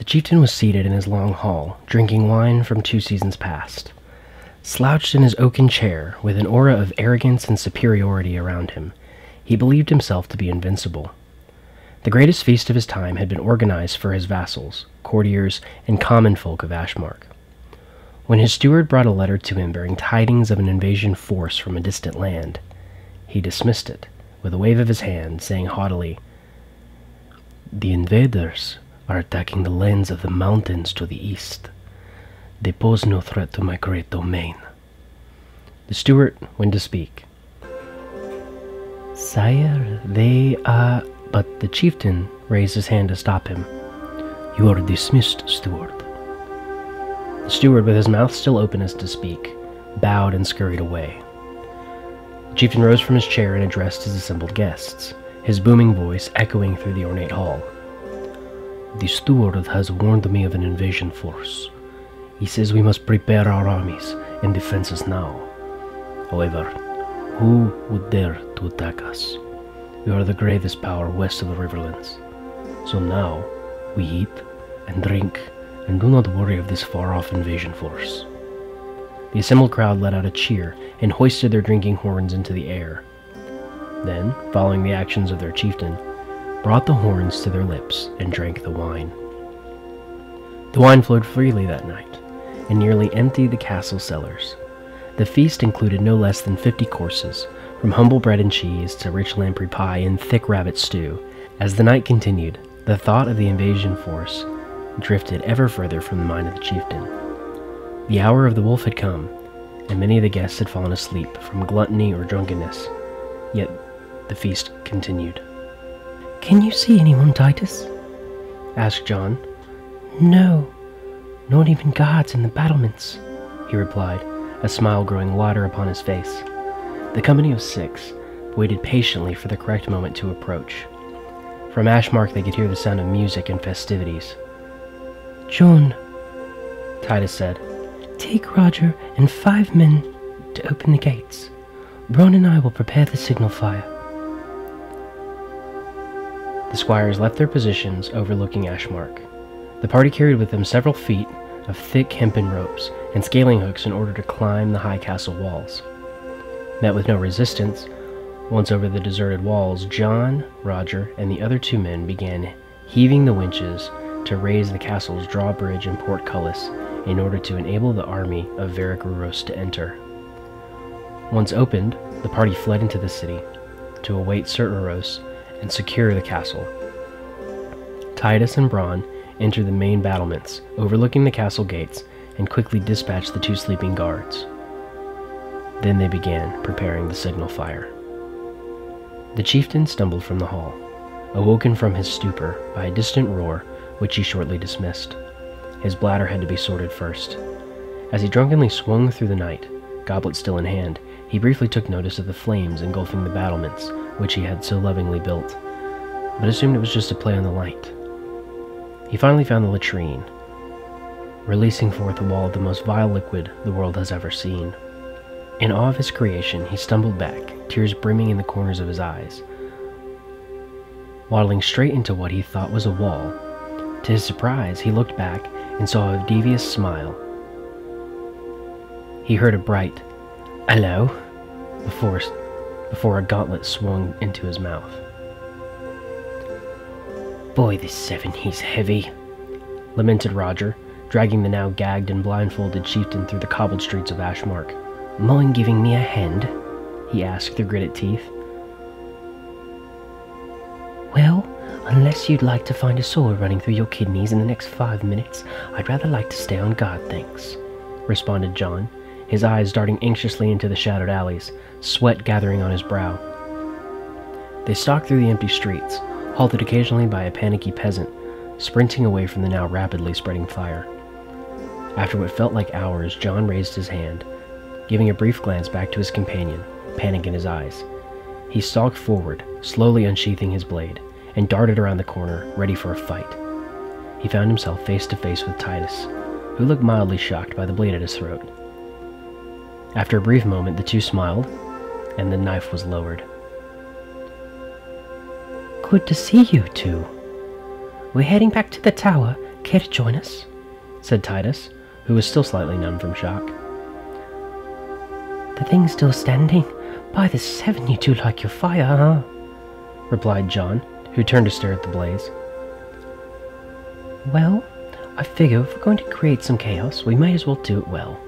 The chieftain was seated in his long hall, drinking wine from 2 seasons past. Slouched in his oaken chair, with an aura of arrogance and superiority around him, he believed himself to be invincible. The greatest feast of his time had been organized for his vassals, courtiers, and common folk of Ashmark. When his steward brought a letter to him bearing tidings of an invasion force from a distant land, he dismissed it, with a wave of his hand, saying haughtily, "The invaders are attacking the lands of the mountains to the east. They pose no threat to my great domain." The steward went to speak. "Sire, they are—" But the chieftain raised his hand to stop him. "You are dismissed, steward." The steward, with his mouth still open as to speak, bowed and scurried away. The chieftain rose from his chair and addressed his assembled guests, his booming voice echoing through the ornate hall. "The steward has warned me of an invasion force. He says we must prepare our armies and defenses now. However, who would dare to attack us? We are the greatest power west of the Riverlands. So now, we eat and drink and do not worry of this far-off invasion force." The assembled crowd let out a cheer and hoisted their drinking horns into the air. Then, following the actions of their chieftain, brought the horns to their lips and drank the wine. The wine flowed freely that night, and nearly emptied the castle cellars. The feast included no less than 50 courses, from humble bread and cheese to rich lamprey pie and thick rabbit stew. As the night continued, the thought of the invasion force drifted ever further from the mind of the chieftain. The hour of the wolf had come, and many of the guests had fallen asleep from gluttony or drunkenness, yet the feast continued. "Can you see anyone, Titus?" asked John. "No, not even guards in the battlements," he replied, a smile growing wider upon his face. The company of 6 waited patiently for the correct moment to approach. From Ashmark they could hear the sound of music and festivities. "John," Titus said, "take Roger and 5 men to open the gates. Bron and I will prepare the signal fire." The squires left their positions overlooking Ashmark. The party carried with them several feet of thick hempen ropes and scaling hooks in order to climb the high castle walls. Met with no resistance, once over the deserted walls, John, Roger, and the other 2 men began heaving the winches to raise the castle's drawbridge and portcullis in order to enable the army of Veracruz to enter. Once opened, the party fled into the city to await Certeros and secure the castle. Titus and Bron entered the main battlements, overlooking the castle gates, and quickly dispatched the 2 sleeping guards. Then they began preparing the signal fire. The chieftain stumbled from the hall, awoken from his stupor by a distant roar, which he shortly dismissed. His bladder had to be sorted first. As he drunkenly swung through the night, goblet still in hand, he briefly took notice of the flames engulfing the battlements, which he had so lovingly built, but assumed it was just a play on the light. He finally found the latrine, releasing forth a wall of the most vile liquid the world has ever seen. In awe of his creation, he stumbled back, tears brimming in the corners of his eyes. Waddling straight into what he thought was a wall, to his surprise, he looked back and saw a devious smile. He heard a bright, "Hello," before a gauntlet swung into his mouth. "Boy, this 7, he's heavy," lamented Roger, dragging the now gagged and blindfolded chieftain through the cobbled streets of Ashmark. "Mind giving me a hand?" he asked through gritted teeth. "Well, unless you'd like to find a sword running through your kidneys in the next 5 minutes, I'd rather like to stay on guard, thanks," responded John, his eyes darting anxiously into the shadowed alleys, sweat gathering on his brow. They stalked through the empty streets, halted occasionally by a panicky peasant, sprinting away from the now rapidly spreading fire. After what felt like hours, John raised his hand, giving a brief glance back to his companion, panic in his eyes. He stalked forward, slowly unsheathing his blade, and darted around the corner, ready for a fight. He found himself face to face with Titus, who looked mildly shocked by the blade at his throat. After a brief moment, the 2 smiled, and the knife was lowered. "Good to see you 2. We're heading back to the tower Care to join us? Said Titus, who was still slightly numb from shock. The thing's still standing. By the 7, you do like your fire, huh? Replied John, who turned to stare at the blaze. Well, I figure if we're going to create some chaos, we might as well do it well.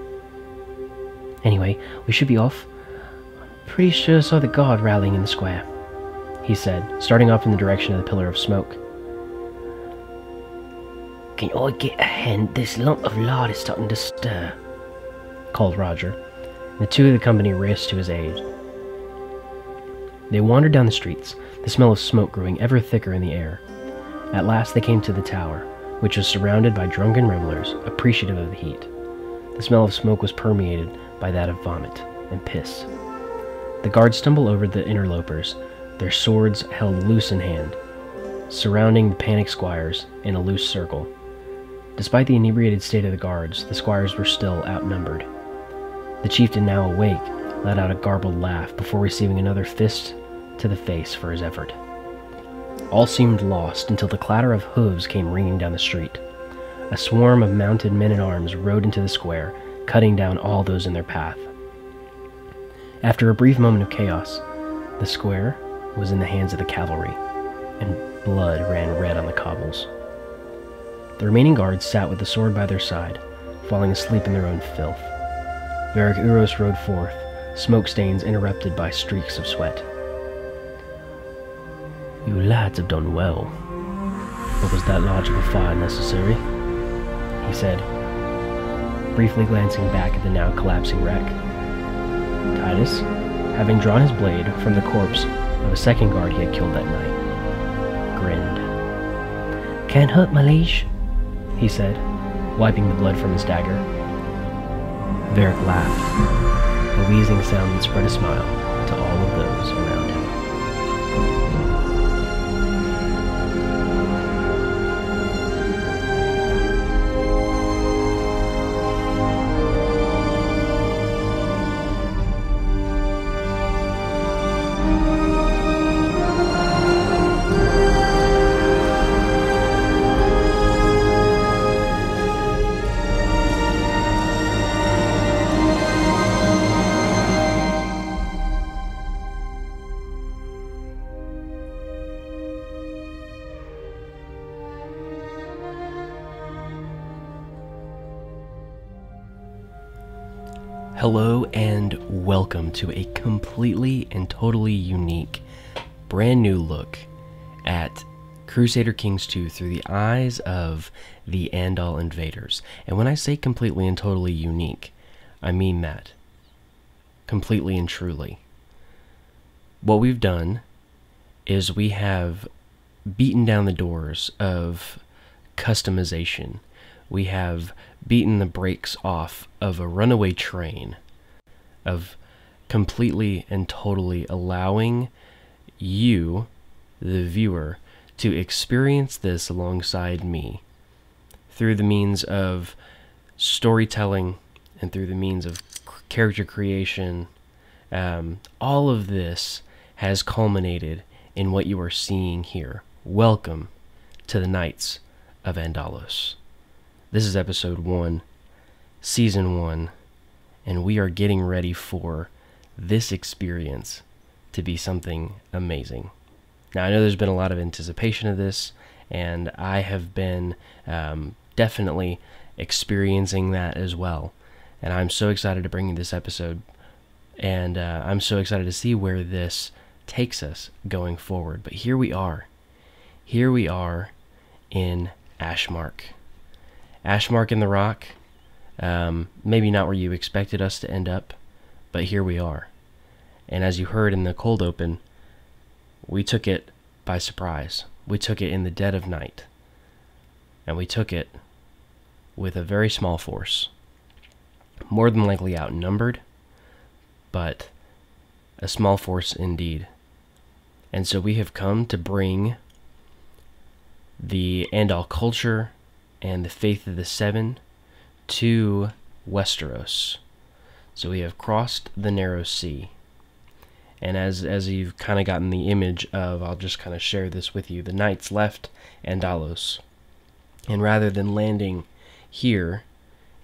Anyway, we should be off. I'm pretty sure I saw the guard rallying in the square, he said, starting off in the direction of the pillar of smoke. Can I get a hand? This lump of lard is starting to stir, called Roger. The two of the company raced to his aid. They wandered down the streets, the smell of smoke growing ever thicker in the air. At last they came to the tower, which was surrounded by drunken revelers, appreciative of the heat. The smell of smoke was permeated by that of vomit and piss. The guards stumbled over the interlopers, their swords held loose in hand, surrounding the panicked squires in a loose circle. Despite the inebriated state of the guards, the squires were still outnumbered. The chieftain, now awake, let out a garbled laugh before receiving another fist to the face for his effort. All seemed lost until the clatter of hooves came ringing down the street. A swarm of mounted men-at-arms rode into the square, cutting down all those in their path. After a brief moment of chaos, the square was in the hands of the cavalry, and blood ran red on the cobbles. The remaining guards sat with the sword by their side, falling asleep in their own filth. Varric Uros rode forth, smoke stains interrupted by streaks of sweat. You lads have done well. But was that large of a fire necessary? He said, briefly glancing back at the now collapsing wreck. Titus, having drawn his blade from the corpse of a second guard he had killed that night, grinned. Can't hurt, my liege, he said, wiping the blood from his dagger. Varric laughed, a wheezing sound that spread a smile to all of those around him. Hello and welcome to a completely and totally unique, brand new look at Crusader Kings 2 through the eyes of the Andal invaders. And when I say completely and totally unique, I mean that. Completely and truly. What we've done is we have beaten down the doors of customization. We have beaten the brakes off of a runaway train, of completely and totally allowing you, the viewer, to experience this alongside me through the means of storytelling and through the means of character creation. All of this has culminated in what you are seeing here. Welcome to the Knights of Andalos. This is episode 1, season 1, and we are getting ready for this experience to be something amazing. Now, I know there's been a lot of anticipation of this, and I have been definitely experiencing that as well. And I'm so excited to bring you this episode, and I'm so excited to see where this takes us going forward. But here we are. Here we are in Ashmark. Ashmark in the Rock, maybe not where you expected us to end up, but here we are. And as you heard in the cold open, we took it by surprise. We took it in the dead of night. And we took it with a very small force. More than likely outnumbered, but a small force indeed. And so we have come to bring the Andal culture and the faith of the Seven to Westeros. So we have crossed the narrow sea. And as you've kind of gotten the image of, I'll just kind of share this with you, the knights left Andalos And rather than landing here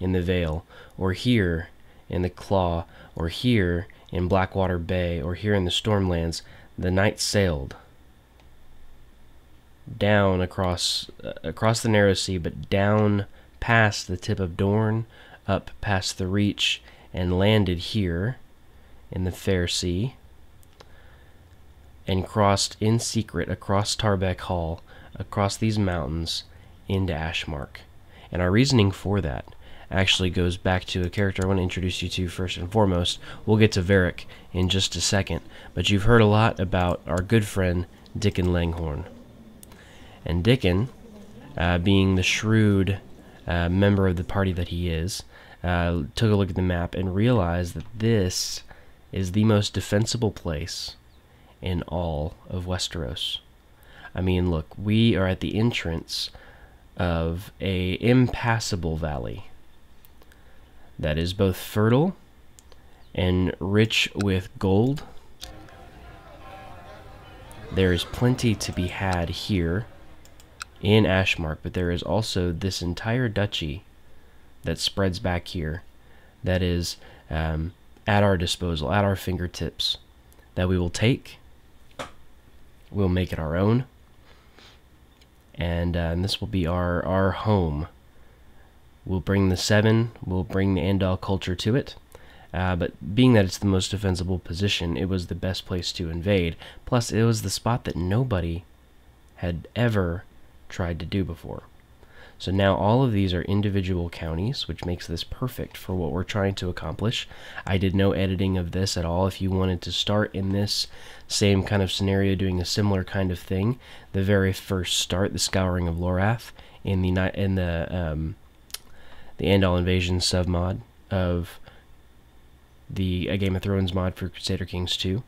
in the Vale, or here in the Claw, or here in Blackwater Bay, or here in the Stormlands, the knights sailed down across the narrow sea, but down past the tip of Dorne, up past the Reach, and landed here in the Fair Sea, and crossed in secret across Tarbeck Hall, across these mountains, into Ashmark. And our reasoning for that actually goes back to a character I want to introduce you to first and foremost. We'll get to Varric in just a second, but you've heard a lot about our good friend Dickon Langhorn. And Dickon, being the shrewd member of the party that he is, took a look at the map and realized that this is the most defensible place in all of Westeros. I mean, look, we are at the entrance of a impassable valley that is both fertile and rich with gold. There is plenty to be had here in Ashmark, but there is also this entire duchy that spreads back here that is at our disposal, at our fingertips, that we will take. We'll make it our own, and this will be our home. We'll bring the Seven, we'll bring the Andal culture to it, but being that it's the most defensible position, it was the best place to invade. Plus, it was the spot that nobody had ever tried to do before. So now all of these are individual counties, which makes this perfect for what we're trying to accomplish. I did no editing of this at all. If you wanted to start in this same kind of scenario, doing a similar kind of thing, the very first start, the Scouring of Lorath, in the Andal Invasion submod of the A Game of Thrones mod for Crusader Kings 2.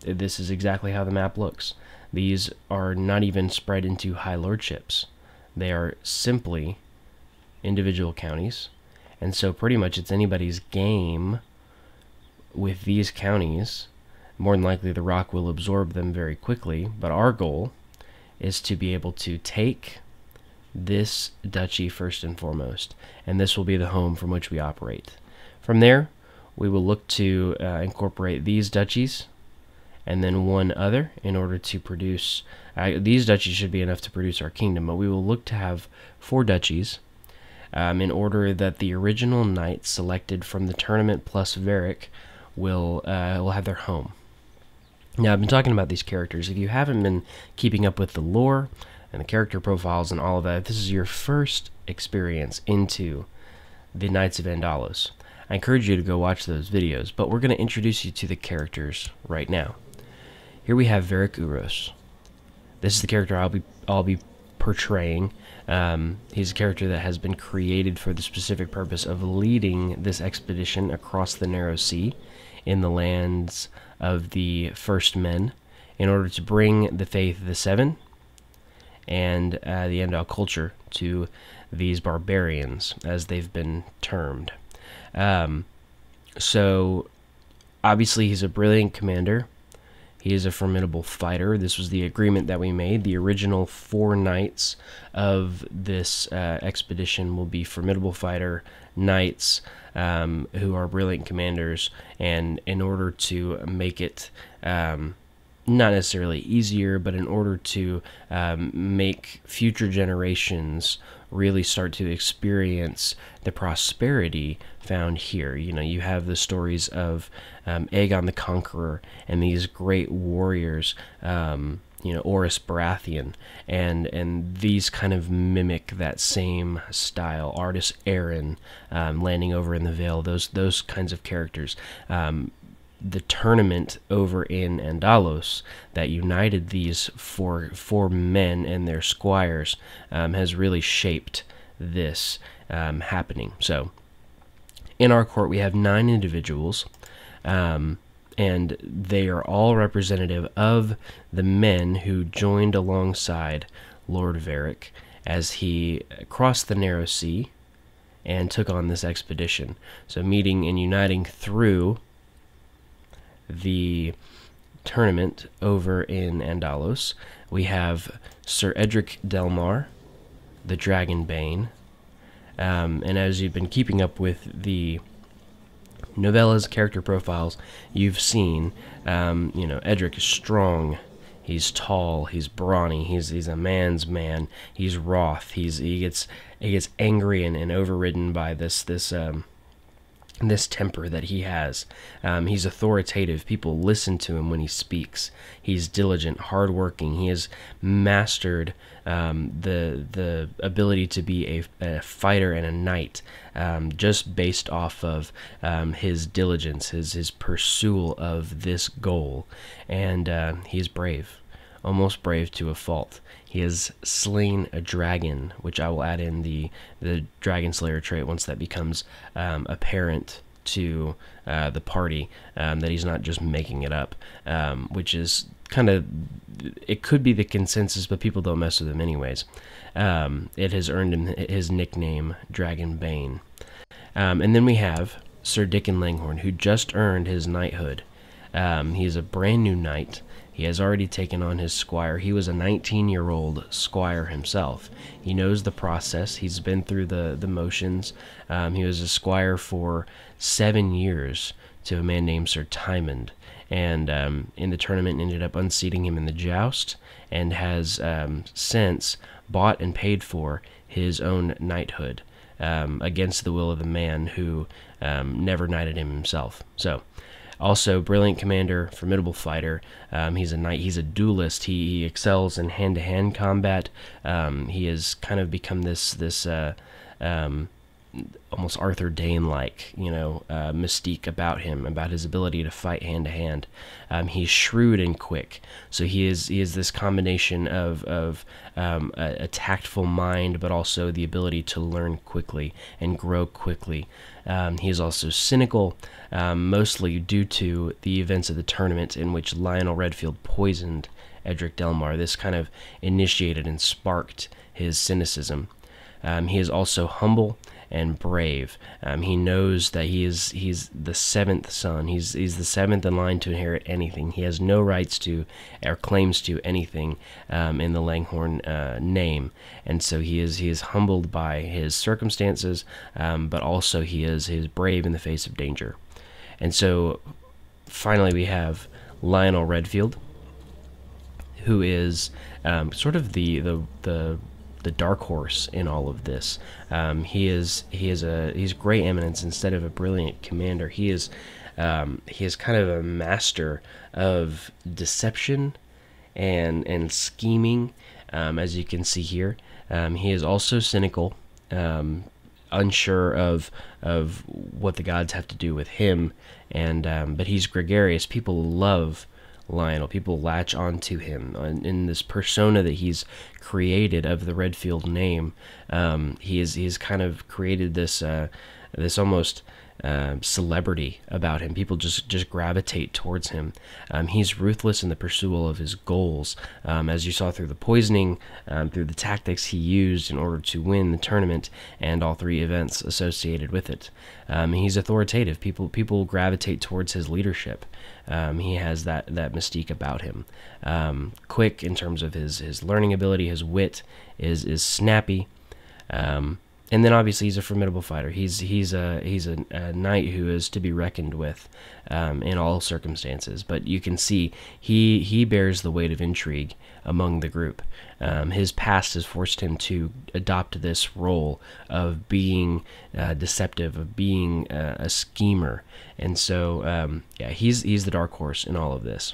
This is exactly how the map looks. These are not even spread into high lordships. They are simply individual counties, and so pretty much it's anybody's game with these counties. More than likely the Rock will absorb them very quickly, but our goal is to be able to take this duchy first and foremost, and this will be the home from which we operate. From there, we will look to incorporate these duchies and then one other in order to produce, these duchies should be enough to produce our kingdom, but we will look to have 4 duchies in order that the original knights selected from the tournament plus Varric will have their home. Now, I've been talking about these characters. If you haven't been keeping up with the lore and the character profiles and all of that, if this is your first experience into the Knights of Andalos, I encourage you to go watch those videos, but we're going to introduce you to the characters right now. Here we have Varric Uros. This is the character I'll be portraying. He's a character that has been created for the specific purpose of leading this expedition across the Narrow Sea in the lands of the First Men in order to bring the faith of the Seven and the Andal culture to these barbarians, as they've been termed. So, obviously, he's a brilliant commander. He is a formidable fighter. This was the agreement that we made. The original 4 knights of this expedition will be formidable fighter knights who are brilliant commanders, and in order to make it not necessarily easier, but in order to make future generations really start to experience the prosperity found here. You know, you have the stories of Aegon the Conqueror and these great warriors, you know, Orys Baratheon, and these kind of mimic that same style. Artis Aaron landing over in the Vale, those kinds of characters. The tournament over in Andalos that united these four men and their squires has really shaped this happening. So, in our court, we have 9 individuals, and they are all representative of the men who joined alongside Lord Varric as he crossed the Narrow Sea and took on this expedition. So, meeting and uniting through the tournament over in Andalos, we have Sir Edric Delmar, the Dragonbane. And as you've been keeping up with the novella's character profiles, you've seen, Edric is strong, he's tall, he's brawny, he's a man's man, he's wroth, he gets angry and overridden by this temper that he has. He's authoritative. People listen to him when he speaks. He's diligent, hardworking. He has mastered the ability to be a fighter and a knight, just based off of his diligence, his pursuit of this goal. And he's brave, almost brave to a fault. He has slain a dragon, which I will add in the Dragon Slayer trait once that becomes apparent to the party, that he's not just making it up, which is kind of, it could be the consensus, but people don't mess with him anyways. It has earned him his nickname, Dragonbane. And then we have Sir Dickon Langhorn, who just earned his knighthood. He's a brand new knight. He has already taken on his squire. He was a 19-year-old squire himself. He knows the process. He's been through the motions. He was a squire for 7 years to a man named Sir Tymond, and in the tournament ended up unseating him in the joust, and has since bought and paid for his own knighthood, against the will of the man who never knighted him himself. So, also, brilliant commander, formidable fighter. He's a knight. He's a duelist. He excels in hand-to-hand combat. He has kind of become this almost Arthur Dane-like, mystique about him, about his ability to fight hand-to-hand. He's shrewd and quick. So he is this combination of a tactful mind, but also the ability to learn quickly and grow quickly. He is also cynical, mostly due to the events of the tournament in which Lionel Redfield poisoned Edric Delmar. This kind of initiated and sparked his cynicism. He is also humble and brave. He knows that he's the seventh son. He's the seventh in line to inherit anything. He has no rights to or claims to anything in the Langhorn name, and so he is humbled by his circumstances, but also he is brave in the face of danger. And so finally we have Lionel Redfield, who is sort of the dark horse in all of this. He's great eminence instead of a brilliant commander. He is kind of a master of deception and scheming, as you can see here. He is also cynical, unsure of what the gods have to do with him, but he's gregarious. People love Lionel. People latch onto him in this persona that he's created of the Redfield name. He's kind of created this almost celebrity about him. People just gravitate towards him. He's ruthless in the pursuit of his goals, as you saw through the poisoning, through the tactics he used in order to win the tournament, and all three events associated with it. He's authoritative. People gravitate towards his leadership. He has that mystique about him. Quick in terms of his learning ability. His wit is snappy. And then obviously he's a formidable fighter. He's a knight who is to be reckoned with in all circumstances. But you can see he bears the weight of intrigue among the group. His past has forced him to adopt this role of being deceptive, of being a schemer. And so he's the dark horse in all of this.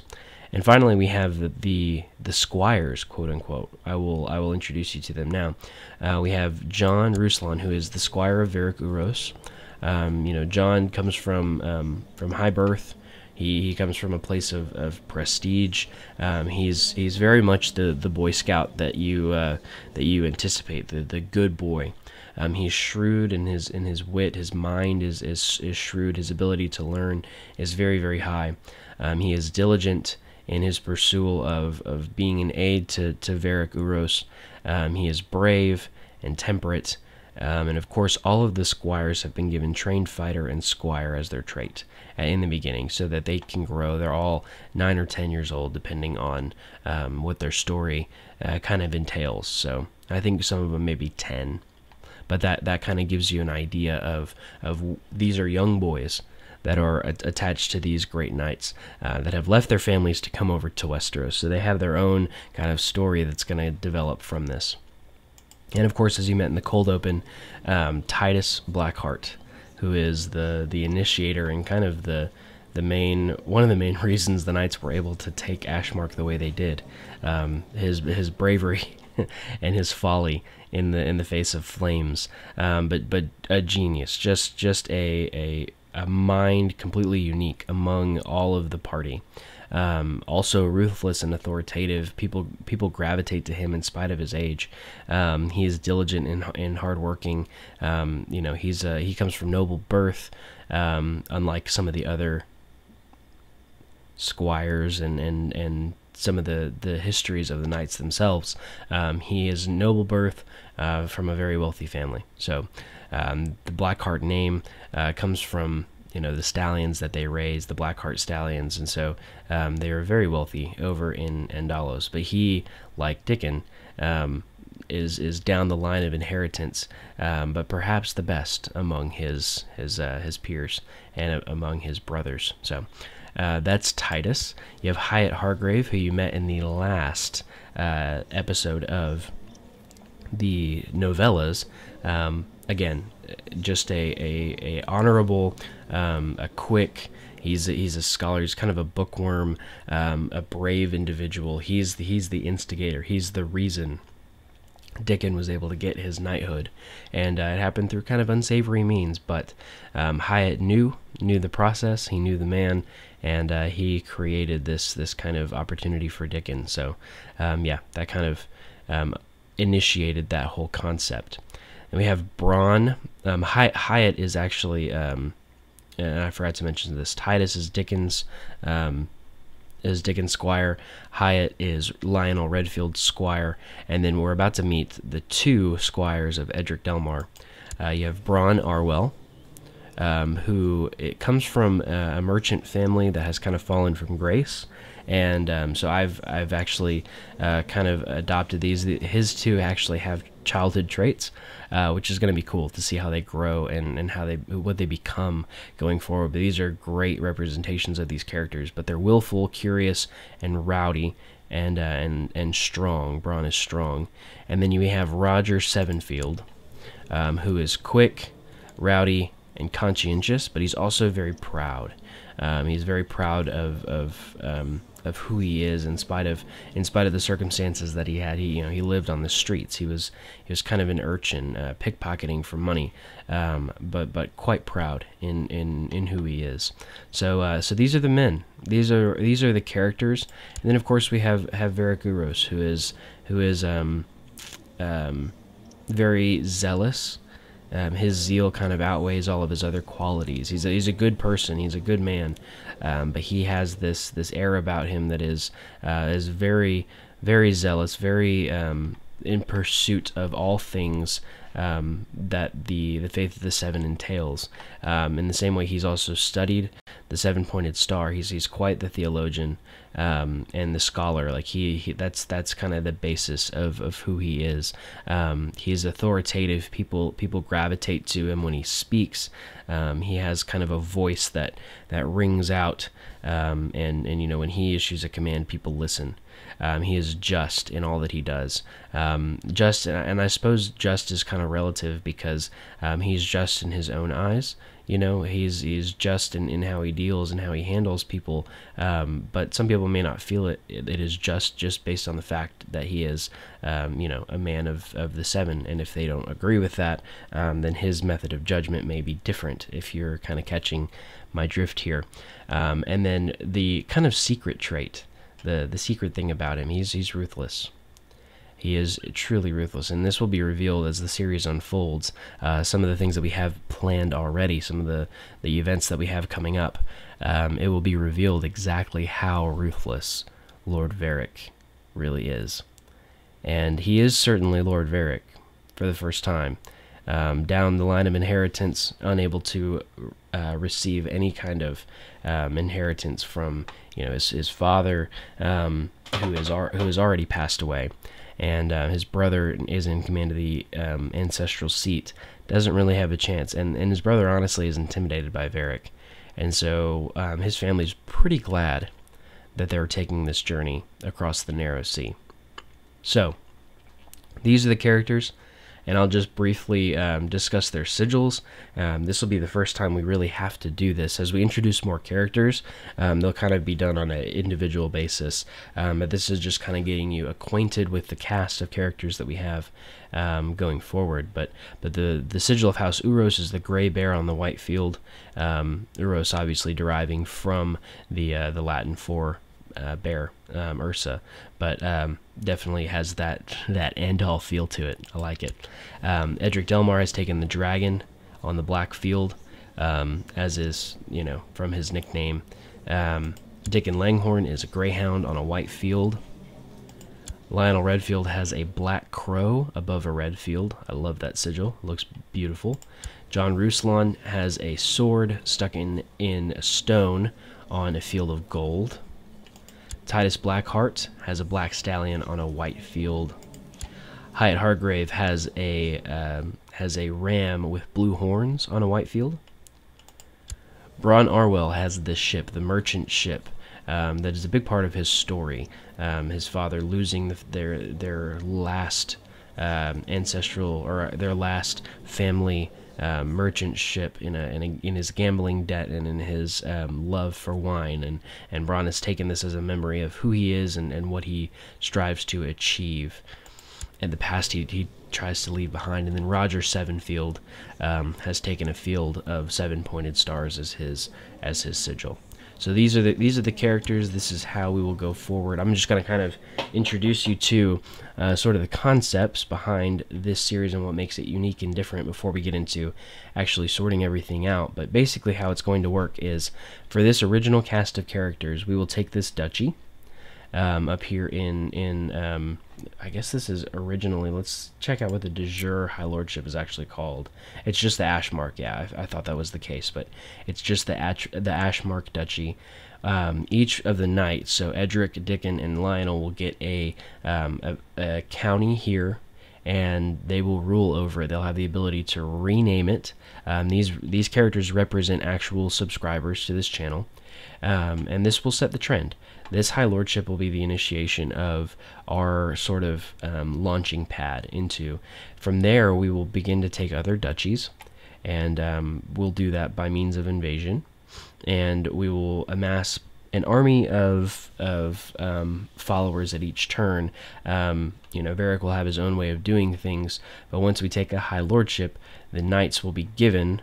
And finally, we have the squires, quote unquote. I will introduce you to them now. We have John Ruslan, who is the squire of Varric Uros. John comes from high birth. He comes from a place of prestige. He's very much the Boy Scout that you anticipate, the good boy. He's shrewd in his wit. His mind is shrewd. His ability to learn is very, very high. He is diligent in his pursuit of being an aid to Varric Uros. He is brave and temperate, and of course all of the squires have been given trained fighter and squire as their trait in the beginning, so that they can grow. They're all 9 or 10 years old, depending on what their story kind of entails. So I think some of them maybe 10. But that kind of gives you an idea of these are young boys that are attached to these great knights that have left their families to come over to Westeros. So they have their own kind of story that's going to develop from this. And of course, as you met in the cold open, Titus Blackheart, who is the initiator and kind of one of the main reasons the knights were able to take Ashmark the way they did. His bravery and his folly in the face of flames, but a genius, just a mind completely unique among all of the party. Also ruthless and authoritative. People gravitate to him in spite of his age. He is diligent and hardworking. He comes from noble birth, unlike some of the other squires and some of the histories of the knights themselves. He is noble birth from a very wealthy family. So the Blackheart name comes from the stallions that they raised, the Blackheart stallions, and so they are very wealthy over in Andalos. But he, like Dickon, is down the line of inheritance, but perhaps the best among his peers and among his brothers. So that's Titus. You have Hyatt Hartgrave, who you met in the last episode of the novellas. Again, just a honorable, a quick. He's a scholar. He's kind of a bookworm, a brave individual. He's the instigator. He's the reason Dickon was able to get his knighthood, and it happened through kind of unsavory means. But Hyatt knew the process. He knew the man, and he created this kind of opportunity for Dickon. So yeah, that kind of initiated that whole concept. And we have Bronn. Hyatt is actually, and I forgot to mention this, Titus is Dickon's squire. Hyatt is Lionel Redfield's squire. And then we're about to meet the two squires of Edric Delmar. You have Bronn Arwell, who it comes from a merchant family that has kind of fallen from grace. And so I've actually kind of adopted these. His two actually have childhood traits, which is going to be cool to see how they grow and what they become going forward. But these are great representations of these characters. But they're willful, curious, and rowdy, and strong. Bronn is strong. And then you have Roger Sevenfield, who is quick, rowdy, and conscientious, but he's also very proud. He's very proud of who he is in spite of the circumstances that he had. He lived on the streets. He was kind of an urchin, pickpocketing for money, but quite proud in who he is. So these are the men. These are the characters. And then of course we have Veracruz, who is very zealous. His zeal kind of outweighs all of his other qualities. He's a good person. He's a good man, but he has this air about him that is very, very zealous, very in pursuit of all things that the faith of the Seven entails. In the same way, he's also studied the seven-pointed star. He's quite the theologian and the scholar. Like that's kind of the basis of who he is. He's authoritative. People gravitate to him when he speaks. He has kind of a voice that rings out, and when he issues a command, people listen. He is just in all that he does. Just, and I suppose just is kind of relative because he's just in his own eyes. He's just in how he deals and how he handles people. But some people may not feel it. It is just based on the fact that he is, a man of the seven. And if they don't agree with that, then his method of judgment may be different. If you're kind of catching my drift here, and then the kind of secret trait. The secret thing about him, he's ruthless. He is truly ruthless, and this will be revealed as the series unfolds. Some of the things that we have planned already, some of the events that we have coming up, it will be revealed exactly how ruthless Lord Varric really is. And he is certainly Lord Varric for the first time. Down the line of inheritance, unable to receive any kind of inheritance from his father, who has already passed away, and his brother is in command of the ancestral seat. Doesn't really have a chance, and his brother honestly is intimidated by Varric, and so his family's pretty glad that they're taking this journey across the narrow sea. So these are the characters, and I'll just briefly discuss their sigils. This will be the first time we really have to do this. As we introduce more characters, they'll kind of be done on an individual basis, but this is just kind of getting you acquainted with the cast of characters that we have going forward. But the sigil of House Uros is the gray bear on the white field. Uros obviously deriving from the Latin for bear, Ursa, but definitely has that end-all feel to it. I like it. Edric Delmar has taken the dragon on the black field, as is, from his nickname. Dickon Langhorn is a greyhound on a white field. Lionel Redfield has a black crow above a red field. I love that sigil. It looks beautiful. John Ruslan has a sword stuck in a stone on a field of gold. Titus Blackheart has a black stallion on a white field. Hyatt Hartgrave has a ram with blue horns on a white field. Bronn Arwell has this ship, the merchant ship, that is a big part of his story. His father losing their last ancestral, or their last family merchant ship in his gambling debt and in his love for wine, and Bronn has taken this as a memory of who he is and what he strives to achieve. In the past, he tries to leave behind, and then Roger Sevenfield has taken a field of 7 pointed stars as his sigil. So these are the characters. This is how we will go forward. I'm just going to kind of introduce you to sort of the concepts behind this series and what makes it unique and different before we get into actually sorting everything out. But basically how it's going to work is, for this original cast of characters, we will take this duchy up here in I guess this is originally, let's check out what the de jure High Lordship is actually called. It's just the Ashmark. Yeah, I thought that was the case, but it's just the Ashmark Duchy. Each of the knights, so Edric, Dickon, and Lionel, will get a county here, and they will rule over it. They'll have the ability to rename it. These characters represent actual subscribers to this channel, and this will set the trend. This High Lordship will be the initiation of our sort of launching pad into. From there, we will begin to take other duchies, and we'll do that by means of invasion, and we will amass an army of followers at each turn. Varric will have his own way of doing things, but once we take a High Lordship, the knights will be given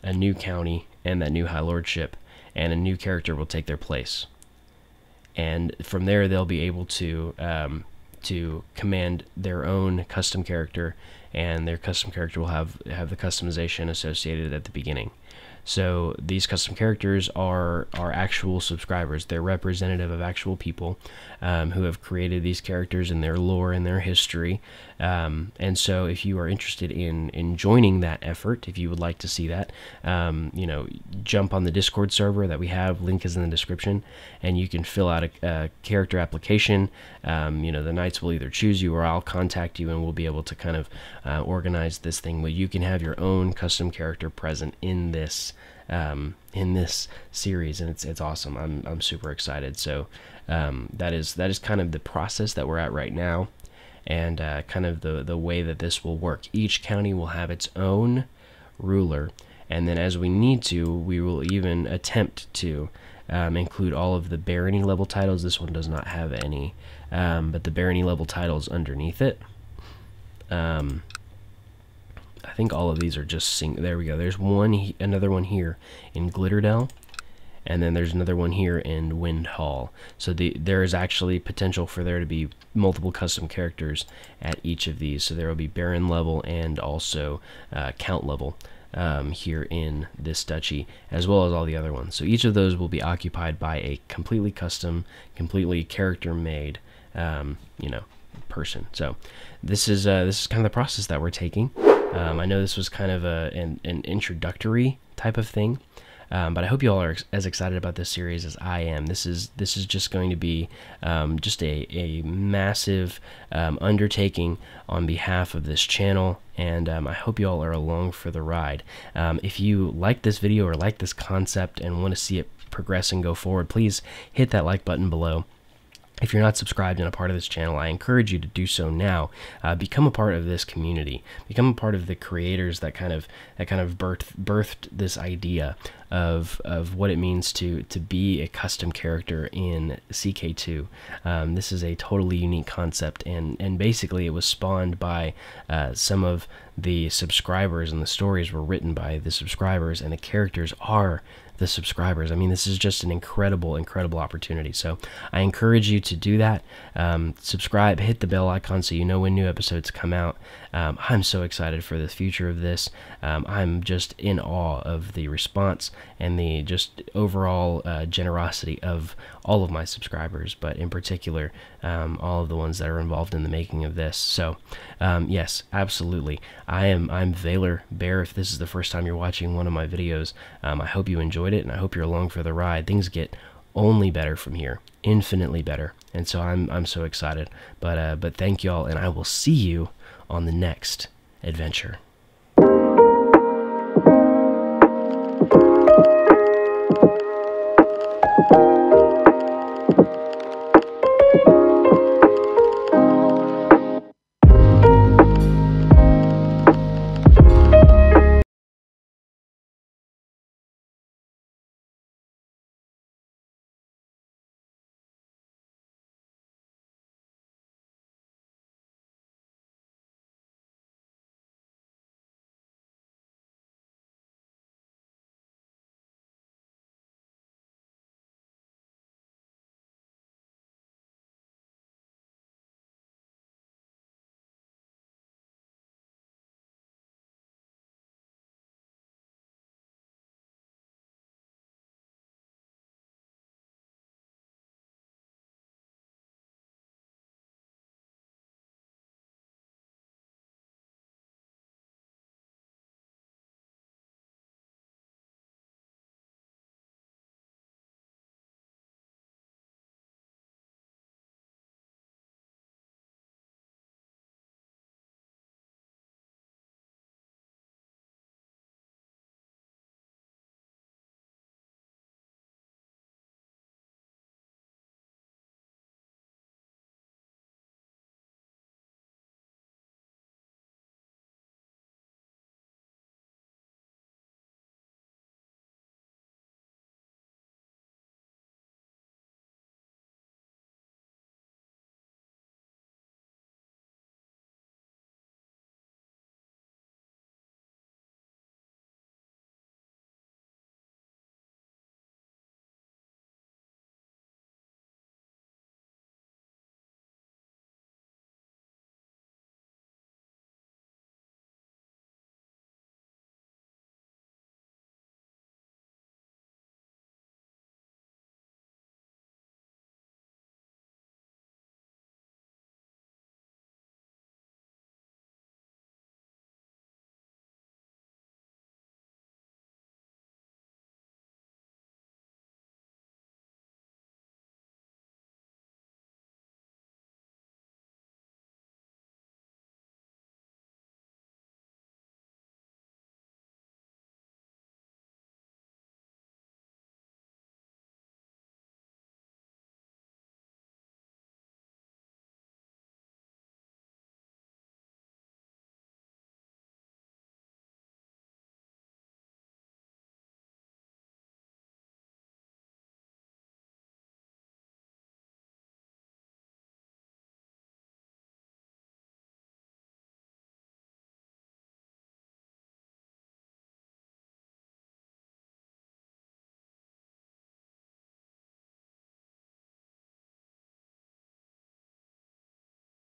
a new county and that new High Lordship, and a new character will take their place. And from there, they'll be able to command their own custom character, and their custom character will have the customization associated at the beginning. So these custom characters are actual subscribers. They're representative of actual people who have created these characters in their lore and their history. And so if you are interested in joining that effort, if you would like to see that, jump on the Discord server that we have. Link is in the description, and you can fill out a character application. The knights will either choose you or I'll contact you, and we'll be able to kind of organize this thing where you can have your own custom character present in this series, and it's awesome. I'm super excited. So that is kind of the process that we're at right now, and kind of the way that this will work. Each county will have its own ruler, and then as we need to, we will even attempt to include all of the barony level titles. This one does not have any, but the barony level titles underneath it. I think all of these are just there we go. There's another one here in Glitterdale, and then there's another one here in Wind Hall. So there is actually potential for there to be multiple custom characters at each of these. So there will be Baron level and also Count level here in this duchy, as well as all the other ones. So each of those will be occupied by a completely custom, completely character-made, person. So this is kind of the process that we're taking. I know this was kind of an introductory type of thing, But I hope you all are as excited about this series as I am. This is just going to be just a massive undertaking on behalf of this channel, and I hope you all are along for the ride. If you like this video or like this concept and want to see it progress and go forward, please hit that like button below. If you're not subscribed and a part of this channel, I encourage you to do so now. Become a part of this community. Become a part of the creators that kind of birthed this idea of what it means to be a custom character in CK2. This is a totally unique concept, and basically it was spawned by some of the subscribers, and the stories were written by the subscribers, and the characters are the subscribers. I mean, this is just an incredible opportunity. So I encourage you to do that. Subscribe, hit the bell icon so you know when new episodes come out. I'm so excited for the future of this. I'm just in awe of the response and the just overall generosity of all of my subscribers, but in particular all of the ones that are involved in the making of this. So yes, absolutely, I'm Valor Bear. If this is the first time you're watching one of my videos, I hope you enjoyed it, and I hope you're along for the ride. Things get only better from here, infinitely better, and so I'm so excited. But thank y'all, and I will see you on the next adventure.